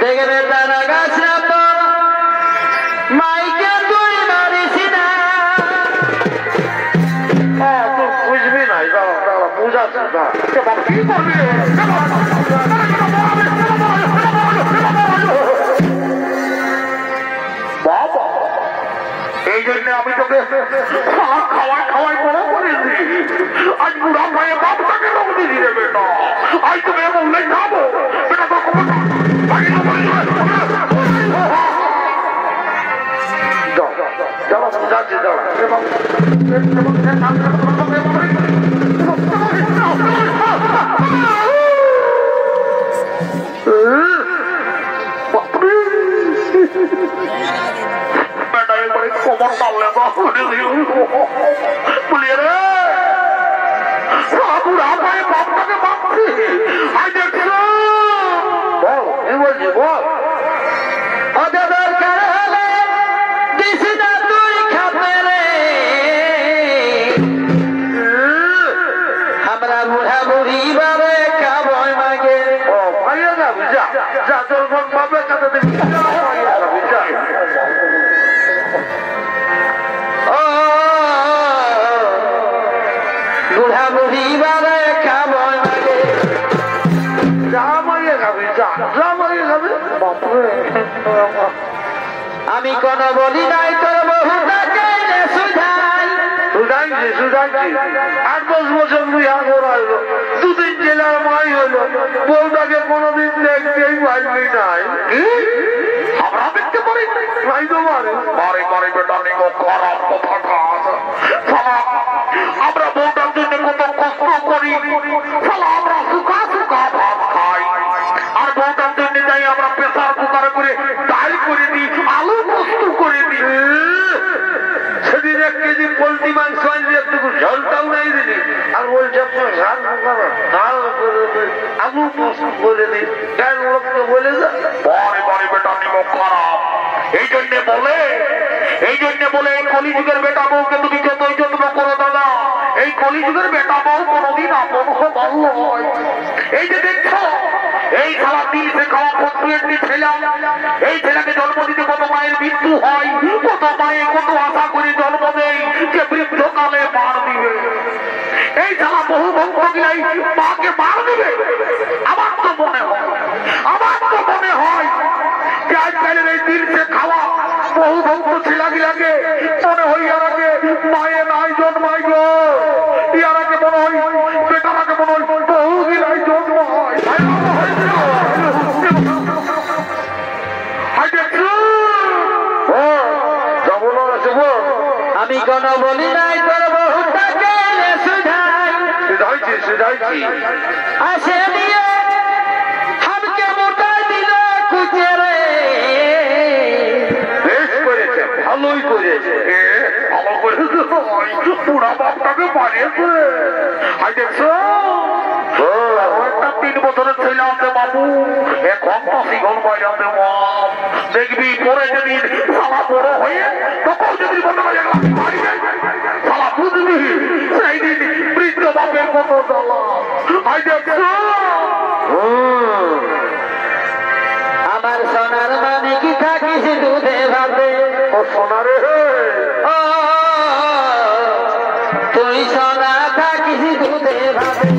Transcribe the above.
দেখবে তারা গাছে মাইকে তুই মারিস না তুই বুঝবি নাই বুঝা কি করবি বাবা এই জন্য আমি তোকে খাওয়াই বড় করেছি আজ বুড়া ভাইয়ে বাপটাকে লোক দিদি রে বেটা আজ তুমি বললে যাবো বেটা তো যাচ্ছি কমর পারলে বলিয়ে রে বুড়া ভাইয়ে বাপটাকে ভাবছি আজ দেখছি বল কি বলছি বল আমরা বুড়া বুড়ি বারে খাবই মাগে ও ভাইয়া যাবি যা তোর বাপের কাছে দেখবি বুড়া বুড়ি বারে খাবই মাগে মাইয়ে খাবি আমি কোন বলি নাই তোর বহুটাকে সুধাইছি 8-10 বছর বিয়া করা হইল 2-3 জেলার মাই হইল বউটাকে কোনোদিন দেখতেই পাইনি নাই আমরা দেখতে পারি নাই তো মারে বেটা নিগো খারাপ কথা আমরা বউটার জন্য কত কষ্ট করি আমরা সুখা ভাত খাই আর বউটার জন্য যাই আমরা প্রেসার কুকার করে ডাল করে দিই আলু পোস্ত করে দিই সেদিন 1 কেজি পোলট্রি মাংস আনলে একটু ঝোলটাও নাই দিলি আর বলছে আলু পোস্ত করে দিই ডাল লোককে বলে বারে বেটা নিব খারাপ এই জন্য বলে এই কলিযুগের বেটা বউকে তুমি যতই যত্ন করো দাদা এই কলিযুগের বেটা বউ কোনোদিন আপন হয় এই যে দেখছো এই খাওয়া দিল সে খাওয়া ফটুয়েন্টি ছেলে এই ছেলেকে জন্ম দিতে কত মায়ের মৃত্যু হয় কত মায়ে কত আশা করে জন্ম দেয় যে বৃদ্ধকালে মার দিবে এই খেলা বহু ভক্তগিলাই মাকে মার দিবে আমার তো মনে হয় যে আজকালের এই দিল সে খাওয়া বহু ভক্ত ছেলেগিলাকে মনে হয় ইয়ারাকে মায়ে নাই জন্মাই গো ইয়ারাকে মনে হয় বেটারাকে মনে হয় বহু গিলাই জন্ম হয় আমি কোন বলি নাই তোর বহুটাকে সুধাইছি আসে নিয়ে হামকে মোটা দিল কুচে রে বেশ করেছে ভালোই করেছে ভালো করেছে পুরা বাপটাকে বানিয়েছে আই দেখছো 3 বছরের ছেলে আছে বাবু এখন তো শিগন বাজাতে দেখবি পরে যদি সালা বড় হয়ে তখন যদি বন্ধ হয়ে গেল সালা বুঝবি সেই দিন বৃদ্ধ বাপের কত জ্বালা আই দেখছো আমার সোনার মানে কি থাকিস দুধে ভাবে ও সোনারে তুই সোনা থাকিস দুধে ভাবে